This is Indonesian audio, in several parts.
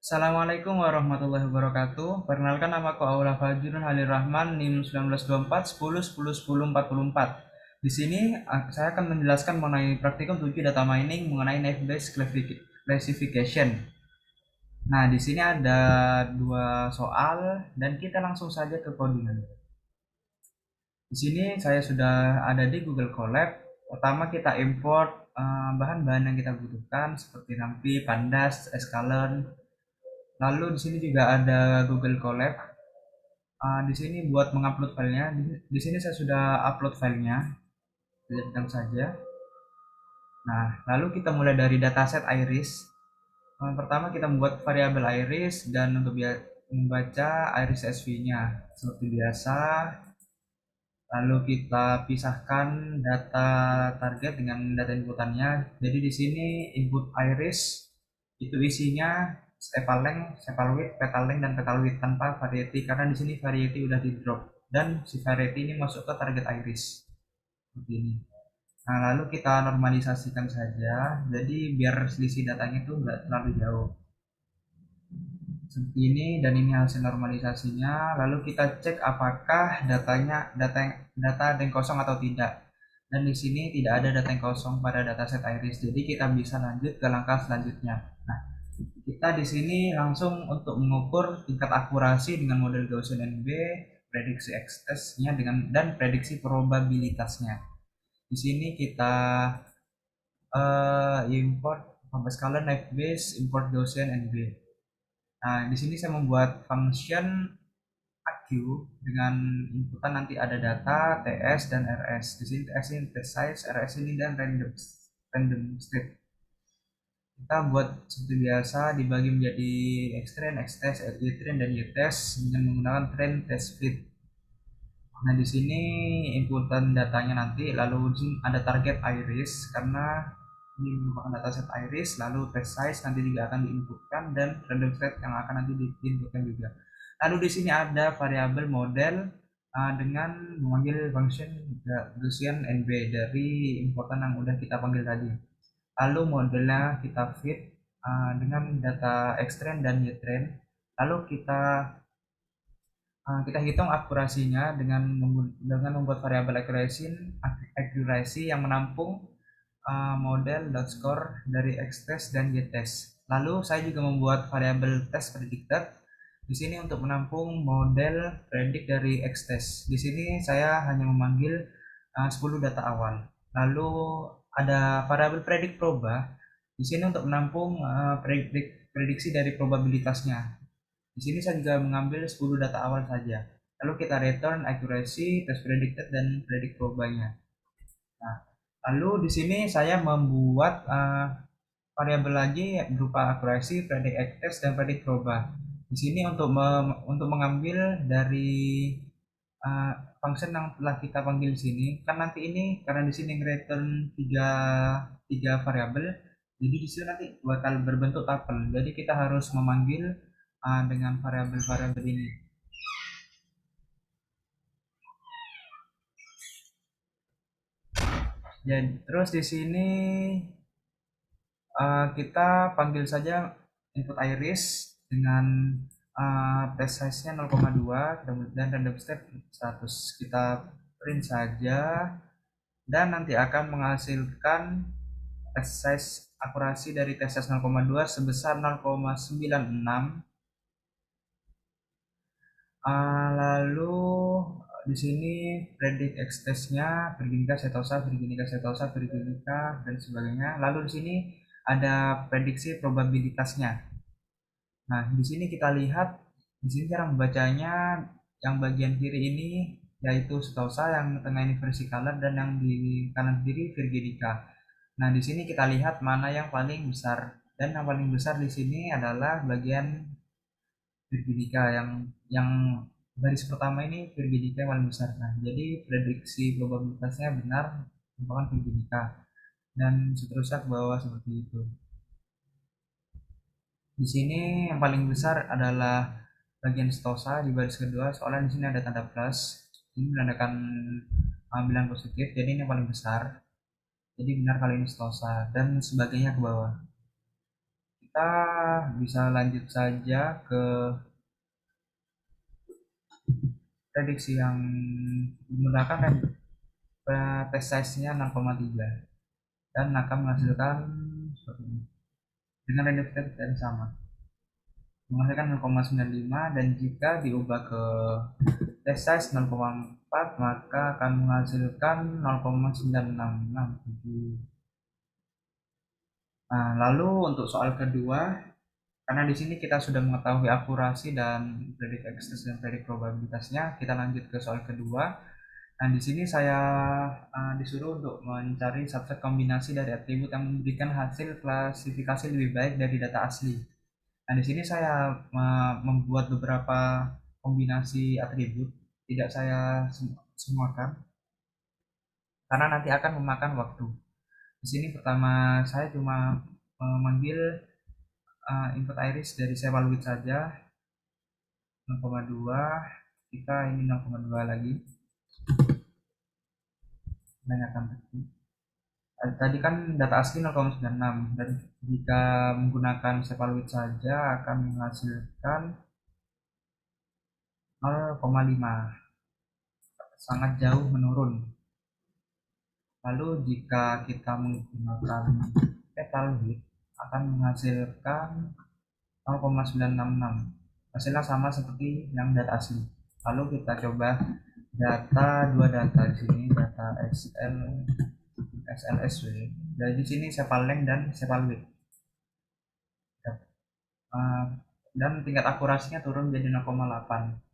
Assalamualaikum warahmatullahi wabarakatuh. Perkenalkan namaku Aula Fajrun Halil Rahman NIM 1924 10 10 10 44. Di sini saya akan menjelaskan mengenai praktikum 7 data mining mengenai Naive Bayes Classification. Nah, di sini ada dua soal dan kita langsung saja ke codingan. Di sini saya sudah ada di Google Colab. Pertama kita import bahan-bahan yang kita butuhkan seperti NumPy, Pandas, Sklearn. Lalu di sini juga ada Google Colab. Di sini buat mengupload filenya. Di sini saya sudah upload filenya. Lihat saja. Nah, lalu kita mulai dari dataset iris. Pertama kita membuat variabel iris dan untuk membaca iris SV-nya seperti biasa. Lalu kita pisahkan data target dengan data inputannya. Jadi di sini input iris itu isinya sepal length, sepal width, petal length, dan petal width tanpa variety karena di sini variety udah di drop dan si variety ini masuk ke target iris seperti ini. Nah, lalu kita normalisasikan saja. Jadi biar selisih datanya itu nggak terlalu jauh. Seperti ini dan ini hasil normalisasinya. Lalu kita cek apakah data ada yang kosong atau tidak. Dan di sini tidak ada data yang kosong pada dataset iris. Jadi kita bisa lanjut ke langkah selanjutnya. Nah, kita di sini langsung untuk mengukur tingkat akurasi dengan model Gaussian NB, prediksi X-test-nya dan prediksi probabilitasnya. Di sini kita import sampai skala Naive Bayes, import Gaussian NB. Nah, di sini saya membuat function AQ dengan inputan nanti ada data, TS, dan RS. Di sini TS ini test size, RS ini dan random state. Kita buat seperti biasa dibagi menjadi Xtrain, Xtest, Ytrain, dan Ytest dengan menggunakan train test split. Nah, di sini inputan datanya nanti, lalu di sini ada target iris karena ini merupakan dataset iris, lalu test size nanti juga akan diinputkan dan random state yang akan nanti diinputkan juga. Lalu di sini ada variabel model dengan memanggil function Gaussian NB dari inputan yang udah kita panggil tadi. Lalu modelnya kita feed dengan data Xtrain dan Ytrain. Lalu kita hitung akurasinya dengan membuat variabel accuracy yang menampung model score dari Xtest dan Ytest. Lalu saya juga membuat variabel test predicted di sini untuk menampung model predict dari Xtest. Di sini saya hanya memanggil 10 data awal. Lalu ada variabel predict proba di sini untuk menampung prediksi dari probabilitasnya. Di sini saya juga mengambil 10 data awal saja. Lalu kita return accuracy, test predicted, dan predict probanya. Nah, lalu di sini saya membuat variabel lagi berupa accuracy, predict test, dan predict proba. Di sini untuk mengambil dari uh, function yang telah kita panggil di sini, kan nanti ini karena di sini return tiga variabel, jadi di sini nanti bakal berbentuk tuple. Jadi kita harus memanggil dengan variabel-variabel ini. Jadi terus di sini kita panggil saja input iris dengan test size-nya 0,2 dan random step 100. Kita print saja dan nanti akan menghasilkan test size akurasi dari test size 0,2 sebesar 0,96. Lalu di sini predict X testnya Virginica setosa, Virginica setosa, Virginica dan sebagainya. Lalu di sini ada prediksi probabilitasnya. Nah, di sini kita lihat di sini cara membacanya yang bagian kiri ini yaitu setosa, yang tengah ini versicolor dan yang di kanan kiri Virginica. Nah, di sini kita lihat mana yang paling besar dan yang paling besar di sini adalah bagian Virginica yang baris pertama ini Virginica yang paling besar. Nah, jadi prediksi probabilitasnya benar merupakan Virginica dan seterusnya ke bawah seperti itu. Di sini yang paling besar adalah bagian stosa di baris kedua, soalnya di sini ada tanda plus. Ini menandakan bilangan positif, jadi ini yang paling besar. Jadi benar kali ini stosa dan sebagainya ke bawah. kita bisa lanjut saja ke prediksi yang menggunakan test size-nya 0,3 dan akan menghasilkan seperti ini. Dengan range yang sama menghasilkan 0,95, dan jika diubah ke test size 0,4 maka akan menghasilkan 0,9667. Nah, lalu untuk soal kedua, karena di sini kita sudah mengetahui akurasi dan predik ekstens dan predik probabilitasnya, kita lanjut ke soal kedua. Nah, di sini saya disuruh untuk mencari subset kombinasi dari atribut yang memberikan hasil klasifikasi lebih baik dari data asli. Nah, di sini saya membuat beberapa kombinasi atribut, tidak saya semuakan karena nanti akan memakan waktu. Di sini pertama saya cuma memanggil input iris dari Sepaluit saja 0,2, kita ini 0,2 lagi, banyakkan tadi kan data asli 0,96, dan jika menggunakan Sepaluit saja akan menghasilkan 0,5, sangat jauh menurun. Lalu jika kita menggunakan Petalwidth akan menghasilkan 0,966, hasilnya sama seperti yang data asli. Lalu kita coba dua data di sini, data SLSW. Jadi di sini Sepalength dan Sepalwidth. Dan tingkat akurasinya turun menjadi 0,8.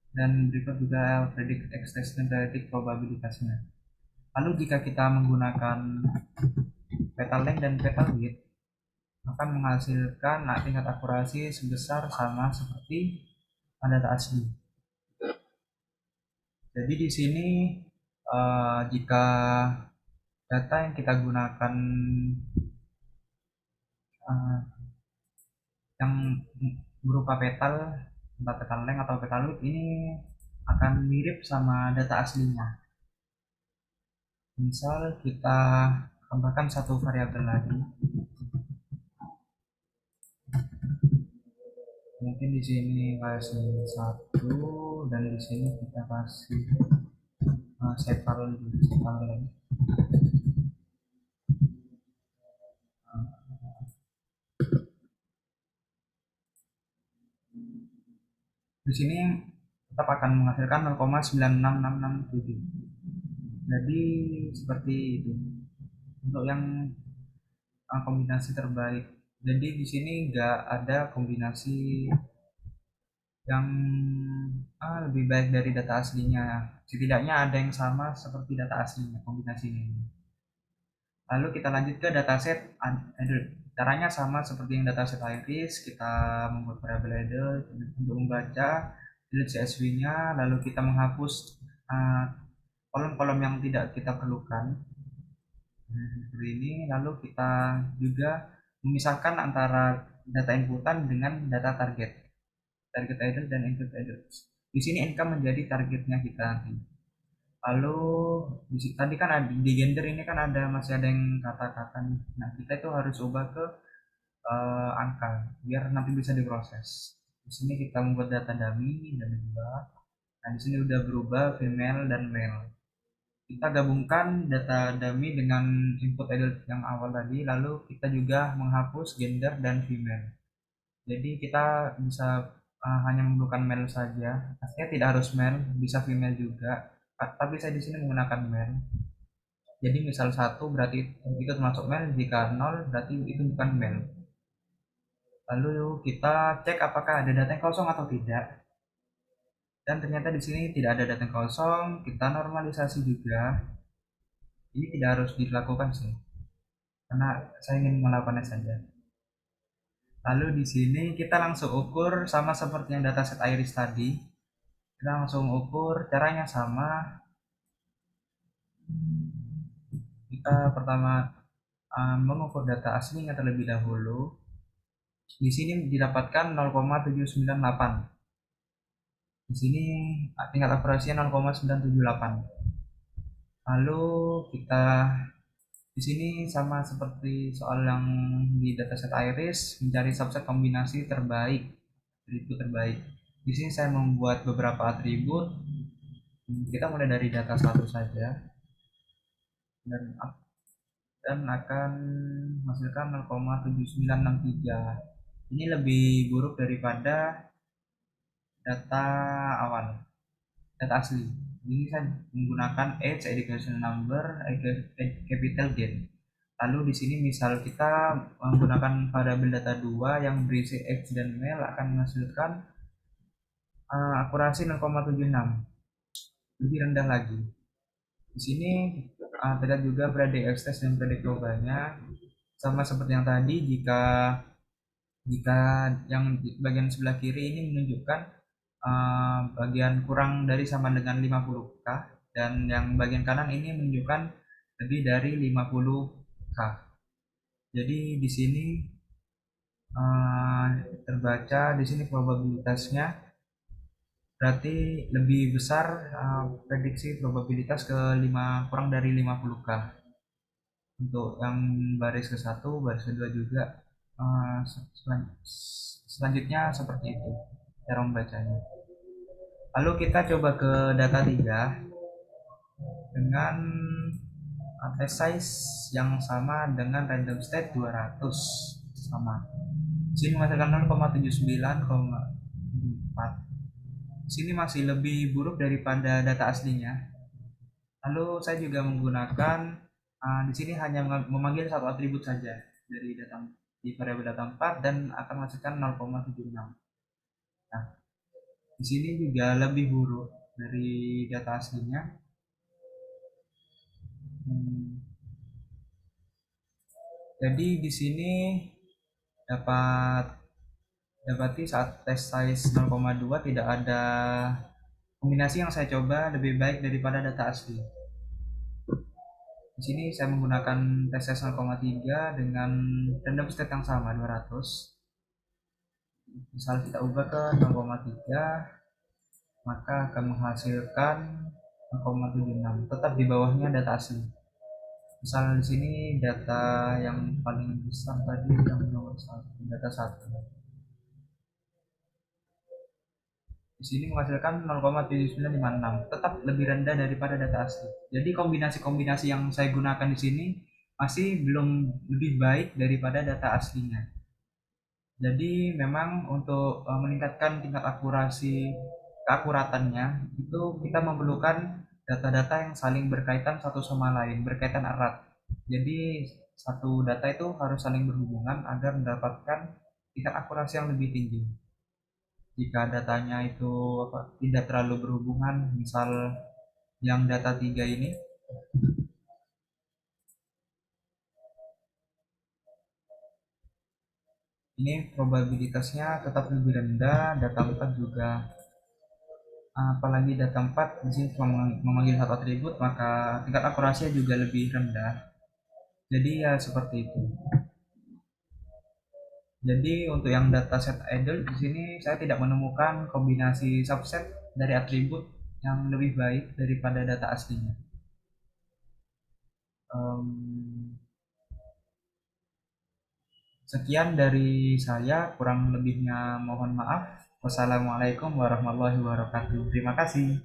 Dan berikut juga predik ekstens dan predik probabilitasnya. Lalu jika kita menggunakan Petalength dan Petalwidth akan menghasilkan tingkat akurasi sebesar sama seperti data asli. Jadi di sini jika data yang kita gunakan yang berupa petal, entah Petalength atau Petalwidth, ini akan mirip sama data aslinya. Misal kita tambahkan satu variabel lagi, mungkin di sini kasih 1 dan di sini kita kasih Sepalength. Di sini tetap akan menghasilkan 0,96667. Jadi seperti itu untuk yang kombinasi terbaik. Jadi di sini nggak ada kombinasi yang lebih baik dari data aslinya. Setidaknya ada yang sama seperti data aslinya kombinasi ini. Lalu kita lanjut ke dataset adult. Caranya sama seperti yang dataset iris, kita membuat variabel adult untuk membaca delete CSV-nya, lalu kita menghapus kolom-kolom yang tidak kita perlukan. Seperti ini, lalu kita juga memisahkan antara data inputan dengan data target idle dan input idle. Di sini income menjadi targetnya kita nanti. Lalu tadi kan ada di gender ini kan masih ada yang kata-kata nih. Nah, kita itu harus ubah ke angka biar nanti bisa diproses. Di sini kita membuat data dummy dan juga. Nah, di sini udah berubah female dan male. Kita gabungkan data dummy dengan input adult yang awal tadi, lalu kita juga menghapus gender dan female. Jadi kita bisa hanya memerlukan male saja. Artinya tidak harus male, bisa female juga. Tapi saya di sini menggunakan male. Jadi misal 1 berarti itu termasuk male, jika 0 berarti itu bukan male. Lalu kita cek apakah ada data yang kosong atau tidak. Dan ternyata di sini tidak ada data yang kosong, kita normalisasi juga. Ini tidak harus dilakukan sih, karena saya ingin melakukannya saja. Lalu di sini kita langsung ukur sama seperti yang dataset iris tadi. Kita langsung ukur, caranya sama. Kita pertama mengukur data aslinya terlebih dahulu. Di sini didapatkan 0,798. Di sini tingkat akurasinya 0,978. Lalu kita Di sini sama seperti soal yang di dataset Iris, mencari subset kombinasi terbaik, atribut terbaik. Di sini saya membuat beberapa atribut. Kita mulai dari data satu saja dan akan menghasilkan 0,7963. Ini lebih buruk daripada data awal, data asli. Ini saya menggunakan age, education number, capital gain. Lalu di sini misal kita menggunakan variabel data 2 yang berisi age dan male akan menghasilkan akurasi 0,76, lebih rendah lagi. Di sini terlihat juga predik ekstens dan predik globalnya sama seperti yang tadi. Jika yang di bagian sebelah kiri ini menunjukkan bagian kurang dari sama dengan 50k, dan yang bagian kanan ini menunjukkan lebih dari 50k. Jadi di sini terbaca di sini probabilitasnya berarti lebih besar, prediksi probabilitas ke kurang dari 50k. Untuk yang baris ke satu, baris kedua juga selanjutnya seperti itu cara membacanya. Lalu kita coba ke data 3 dengan test size yang sama dengan random state 200 sama. Sini menghasilkan 0,79,4. Sini masih lebih buruk daripada data aslinya. Lalu saya juga menggunakan di sini hanya memanggil satu atribut saja dari data di variabel data 4 dan akan menghasilkan 0,76. Nah, di sini juga lebih buruk dari data aslinya. Jadi di sini dapati saat tes size 0,2 tidak ada kombinasi yang saya coba lebih baik daripada data asli. Di sini saya menggunakan tes size 0,3 dengan random state yang sama 200. Misal kita ubah ke 0,3, maka akan menghasilkan 0,76, tetap di bawahnya data asli. Misalnya di sini data yang paling besar tadi yang nomor 1, data 1. Di sini menghasilkan 0,7956, tetap lebih rendah daripada data asli. Jadi kombinasi-kombinasi yang saya gunakan di sini masih belum lebih baik daripada data aslinya. Jadi memang untuk meningkatkan tingkat keakuratannya itu kita memerlukan data-data yang saling berkaitan satu sama lain, berkaitan erat. Jadi satu data itu harus saling berhubungan agar mendapatkan tingkat akurasi yang lebih tinggi. Jika datanya itu tidak terlalu berhubungan, misal yang data 3 ini probabilitasnya tetap lebih rendah, data 4 juga. Apalagi data 4 di sini cuma memanggil satu atribut, maka tingkat akurasinya juga lebih rendah. Jadi ya seperti itu. Jadi untuk yang dataset idle di sini saya tidak menemukan kombinasi subset dari atribut yang lebih baik daripada data aslinya. Sekian dari saya, kurang lebihnya mohon maaf. Wassalamualaikum warahmatullahi wabarakatuh. Terima kasih.